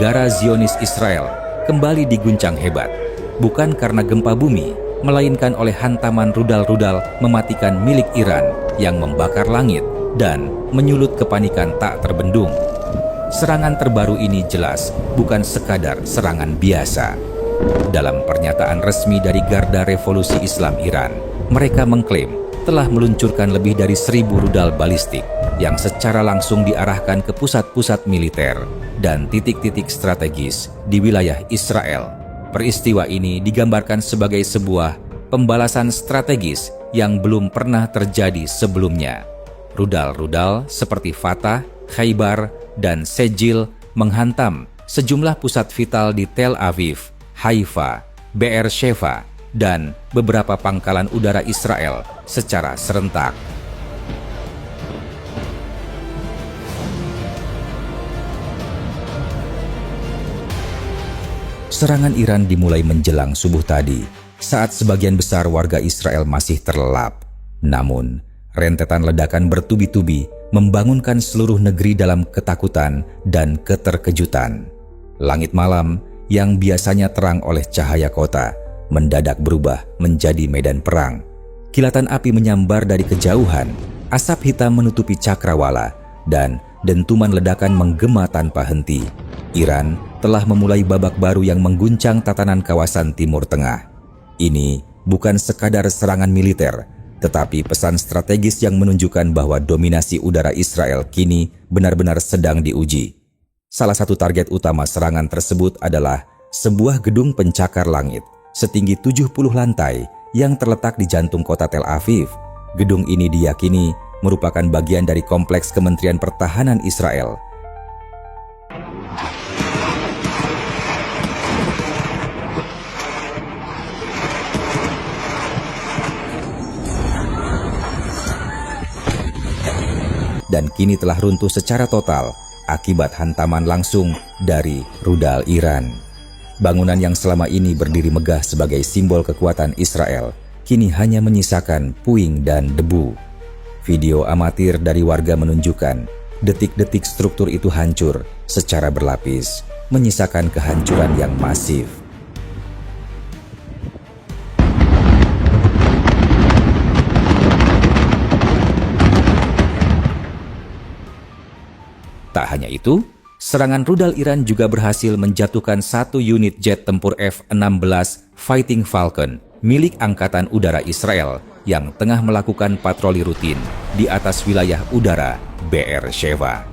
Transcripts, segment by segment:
negara Zionis Israel kembali diguncang hebat, bukan karena gempa bumi, melainkan oleh hantaman rudal-rudal mematikan milik Iran yang membakar langit dan menyulut kepanikan tak terbendung. Serangan terbaru ini jelas bukan sekadar serangan biasa. Dalam pernyataan resmi dari Garda Revolusi Islam Iran, mereka mengklaim telah meluncurkan lebih dari 1.000 rudal balistik yang secara langsung diarahkan ke pusat-pusat militer dan titik-titik strategis di wilayah Israel. Peristiwa ini digambarkan sebagai sebuah pembalasan strategis yang belum pernah terjadi sebelumnya. Rudal-rudal seperti Fatah, Khaybar, dan Sejil menghantam sejumlah pusat vital di Tel Aviv, Haifa, Be'er-Sheva, dan beberapa pangkalan udara Israel secara serentak. Serangan Iran dimulai menjelang subuh tadi, saat sebagian besar warga Israel masih terlelap. Namun, rentetan ledakan bertubi-tubi membangunkan seluruh negeri dalam ketakutan dan keterkejutan. Langit malam yang biasanya terang oleh cahaya kota mendadak berubah menjadi medan perang. Kilatan api menyambar dari kejauhan, asap hitam menutupi cakrawala, dan dentuman ledakan menggema tanpa henti. Iran telah memulai babak baru yang mengguncang tatanan kawasan Timur Tengah. Ini bukan sekadar serangan militer, tetapi pesan strategis yang menunjukkan bahwa dominasi udara Israel kini benar-benar sedang diuji. Salah satu target utama serangan tersebut adalah sebuah gedung pencakar langit setinggi 70 lantai yang terletak di jantung kota Tel Aviv. Gedung ini diyakini merupakan bagian dari kompleks Kementerian Pertahanan Israel. Dan kini telah runtuh secara total akibat hantaman langsung dari rudal Iran. Bangunan yang selama ini berdiri megah sebagai simbol kekuatan Israel, kini hanya menyisakan puing dan debu. Video amatir dari warga menunjukkan detik-detik struktur itu hancur secara berlapis, menyisakan kehancuran yang masif. Tak hanya itu, serangan rudal Iran juga berhasil menjatuhkan satu unit jet tempur F-16 Fighting Falcon milik Angkatan Udara Israel yang tengah melakukan patroli rutin di atas wilayah udara Be'er-Sheva.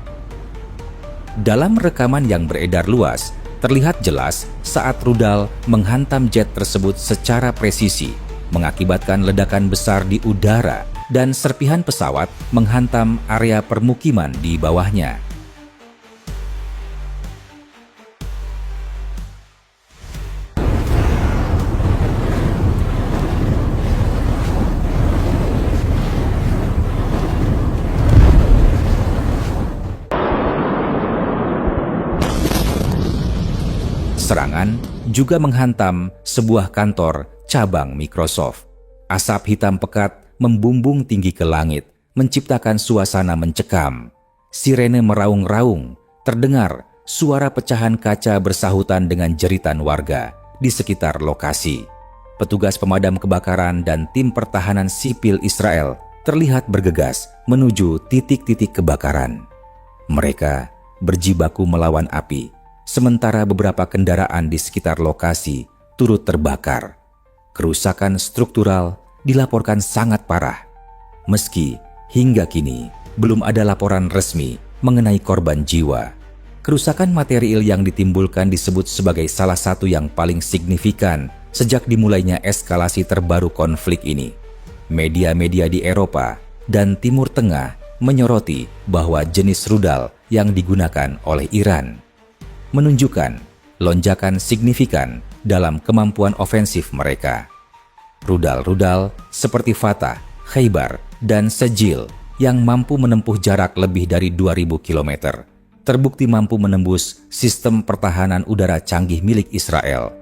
Dalam rekaman yang beredar luas, terlihat jelas saat rudal menghantam jet tersebut secara presisi, mengakibatkan ledakan besar di udara dan serpihan pesawat menghantam area permukiman di bawahnya. Serangan juga menghantam sebuah kantor cabang Microsoft. Asap hitam pekat membumbung tinggi ke langit, menciptakan suasana mencekam. Sirene meraung-raung, terdengar suara pecahan kaca bersahutan dengan jeritan warga di sekitar lokasi. Petugas pemadam kebakaran dan tim pertahanan sipil Israel terlihat bergegas menuju titik-titik kebakaran. Mereka berjibaku melawan api, sementara beberapa kendaraan di sekitar lokasi turut terbakar. Kerusakan struktural dilaporkan sangat parah, meski hingga kini belum ada laporan resmi mengenai korban jiwa. Kerusakan material yang ditimbulkan disebut sebagai salah satu yang paling signifikan sejak dimulainya eskalasi terbaru konflik ini. Media-media di Eropa dan Timur Tengah menyoroti bahwa jenis rudal yang digunakan oleh Iran menunjukkan lonjakan signifikan dalam kemampuan ofensif mereka. Rudal-rudal seperti Fatah, Khaybar, dan Sejil yang mampu menempuh jarak lebih dari 2.000 km terbukti mampu menembus sistem pertahanan udara canggih milik Israel.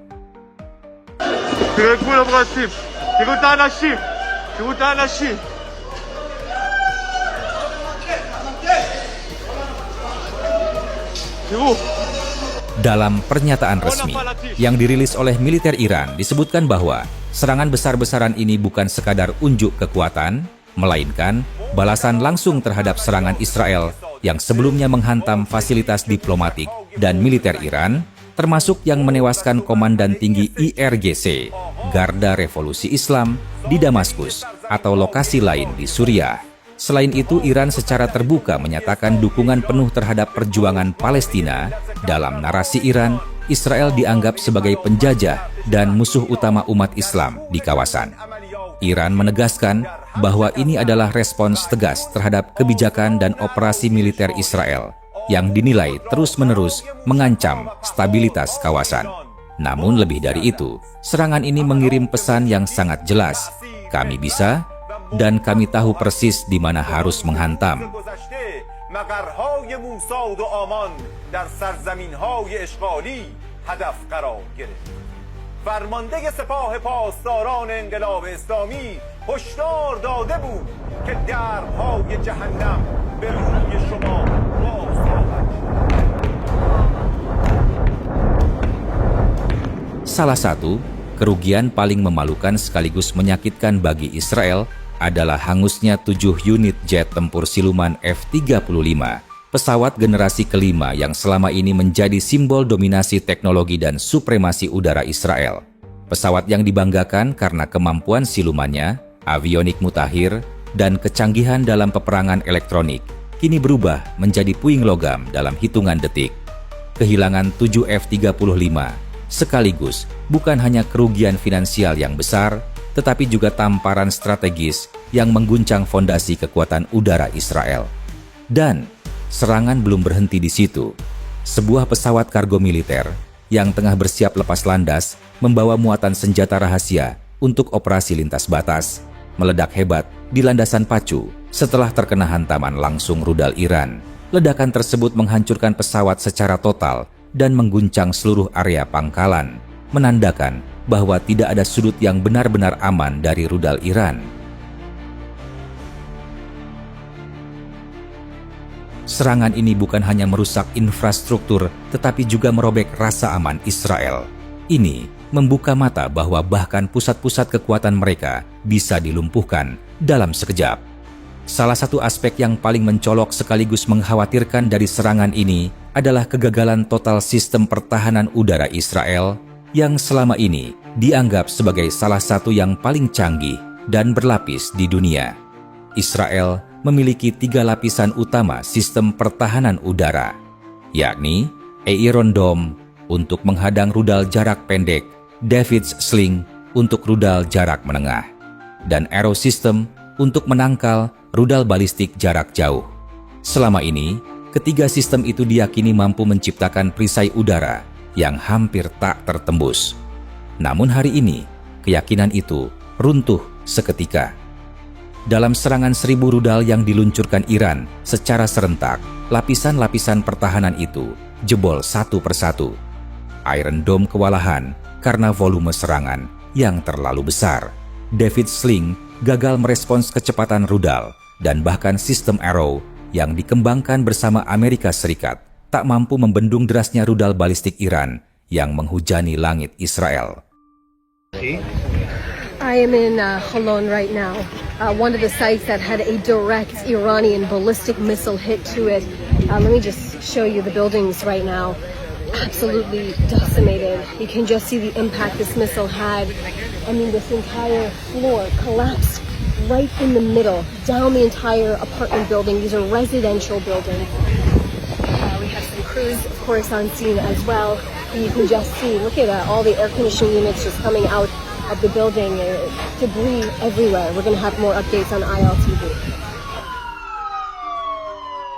Dalam pernyataan resmi yang dirilis oleh militer Iran disebutkan bahwa serangan besar-besaran ini bukan sekadar unjuk kekuatan, melainkan balasan langsung terhadap serangan Israel yang sebelumnya menghantam fasilitas diplomatik dan militer Iran, termasuk yang menewaskan Komandan Tinggi IRGC, Garda Revolusi Islam, di Damaskus atau lokasi lain di Suriah. Selain itu, Iran secara terbuka menyatakan dukungan penuh terhadap perjuangan Palestina. Dalam narasi Iran, Israel dianggap sebagai penjajah dan musuh utama umat Islam di kawasan. Iran menegaskan bahwa ini adalah respons tegas terhadap kebijakan dan operasi militer Israel yang dinilai terus-menerus mengancam stabilitas kawasan. Namun lebih dari itu, serangan ini mengirim pesan yang sangat jelas. Kami bisa dan kami tahu persis di mana harus menghantam. مقرهای موساد و آمان در سرزمین‌های اشغالی هدف قرار گرفت. فرمانده سپاه پاسداران انقلاب اسلامی هشدار داده بود که درهای جهنم به روی شما باز خواهد شد. Salah satu kerugian paling memalukan sekaligus menyakitkan bagi Israel adalah hangusnya 7 unit jet tempur siluman F-35, pesawat generasi kelima yang selama ini menjadi simbol dominasi teknologi dan supremasi udara Israel. Pesawat yang dibanggakan karena kemampuan silumannya, avionik mutakhir, dan kecanggihan dalam peperangan elektronik, kini berubah menjadi puing logam dalam hitungan detik. Kehilangan 7 F-35 sekaligus bukan hanya kerugian finansial yang besar, tetapi juga tamparan strategis yang mengguncang fondasi kekuatan udara Israel. Dan serangan belum berhenti di situ. Sebuah pesawat kargo militer yang tengah bersiap lepas landas membawa muatan senjata rahasia untuk operasi lintas batas meledak hebat di landasan pacu setelah terkena hantaman langsung rudal Iran. Ledakan tersebut menghancurkan pesawat secara total dan mengguncang seluruh area pangkalan, menandakan bahwa tidak ada sudut yang benar-benar aman dari rudal Iran. Serangan ini bukan hanya merusak infrastruktur, tetapi juga merobek rasa aman Israel. Ini membuka mata bahwa bahkan pusat-pusat kekuatan mereka bisa dilumpuhkan dalam sekejap. Salah satu aspek yang paling mencolok sekaligus mengkhawatirkan dari serangan ini adalah kegagalan total sistem pertahanan udara Israel yang selama ini dianggap sebagai salah satu yang paling canggih dan berlapis di dunia. Israel memiliki 3 lapisan utama sistem pertahanan udara, yakni Iron Dome untuk menghadang rudal jarak pendek, David's Sling untuk rudal jarak menengah, dan Arrow System untuk menangkal rudal balistik jarak jauh. Selama ini, ketiga sistem itu diyakini mampu menciptakan perisai udara yang hampir tak tertembus. Namun hari ini, keyakinan itu runtuh seketika. Dalam serangan 1000 rudal yang diluncurkan Iran secara serentak, lapisan-lapisan pertahanan itu jebol satu persatu. Iron Dome kewalahan karena volume serangan yang terlalu besar. David Sling gagal merespons kecepatan rudal, dan bahkan sistem Arrow yang dikembangkan bersama Amerika Serikat tak mampu membendung derasnya rudal balistik Iran yang menghujani langit Israel. I am in Holon right now, one of the sites that had a direct Iranian ballistic missile hit to it. Let me just show you the buildings right now. Absolutely decimated. You can just see the impact this missile had. I mean, this entire floor collapsed right in the middle, down the entire apartment building. These are residential buildings. We have some crews, of course, on scene as well. And you can just see, look at all the air conditioning units just coming out of the building. Debris everywhere. We're going to have more updates on ILTV.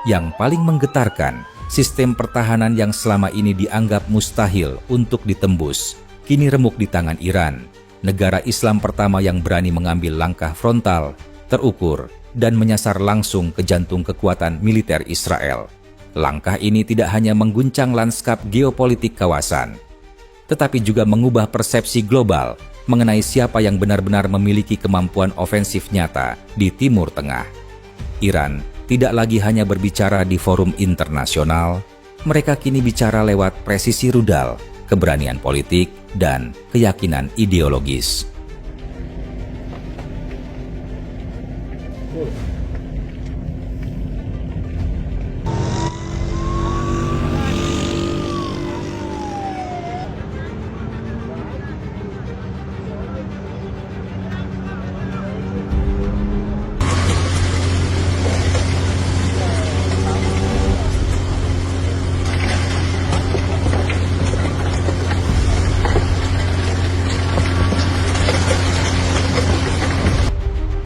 Yang paling menggetarkan, sistem pertahanan yang selama ini dianggap mustahil untuk ditembus, kini remuk di tangan Iran, negara Islam pertama yang berani mengambil langkah frontal, terukur, dan menyasar langsung ke jantung kekuatan militer Israel. Langkah ini tidak hanya mengguncang lanskap geopolitik kawasan, tetapi juga mengubah persepsi global mengenai siapa yang benar-benar memiliki kemampuan ofensif nyata di Timur Tengah. Iran tidak lagi hanya berbicara di forum internasional, Mereka kini bicara lewat presisi rudal, keberanian politik, dan keyakinan ideologis.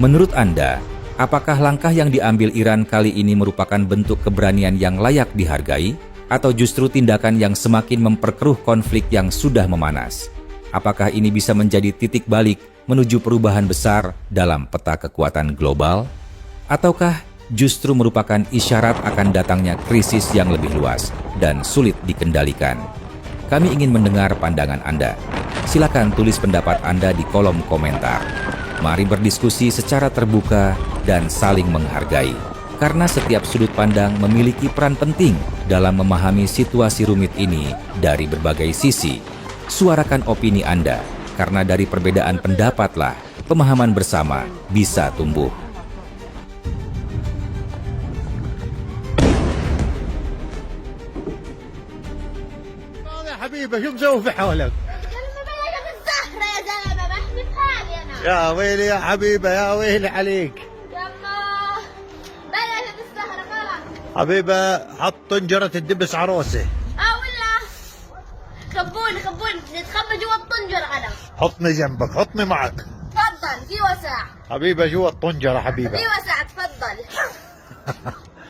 Menurut Anda, apakah langkah yang diambil Iran kali ini merupakan bentuk keberanian yang layak dihargai, atau justru tindakan yang semakin memperkeruh konflik yang sudah memanas? Apakah ini bisa menjadi titik balik menuju perubahan besar dalam peta kekuatan global? Ataukah justru merupakan isyarat akan datangnya krisis yang lebih luas dan sulit dikendalikan? Kami ingin mendengar pandangan Anda. Silakan tulis pendapat Anda di kolom komentar. Mari berdiskusi secara terbuka dan saling menghargai. Karena setiap sudut pandang memiliki peran penting dalam memahami situasi rumit ini dari berbagai sisi. Suarakan opini Anda, karena dari perbedaan pendapatlah pemahaman bersama bisa tumbuh. حبيبه شو مسوي في حولك؟ يا ويلي يا حبيبه يا ويلي عليك. يما بلدت السهرة خلاص. حبيبه حط طنجره الدبس عروسه. ولا خبوني نتخبى جوا الطنجرة انا. حطني جنبك حطني معك. تفضل في وسع. حبيبه جوا الطنجره حبيبه. في وسع تفضل.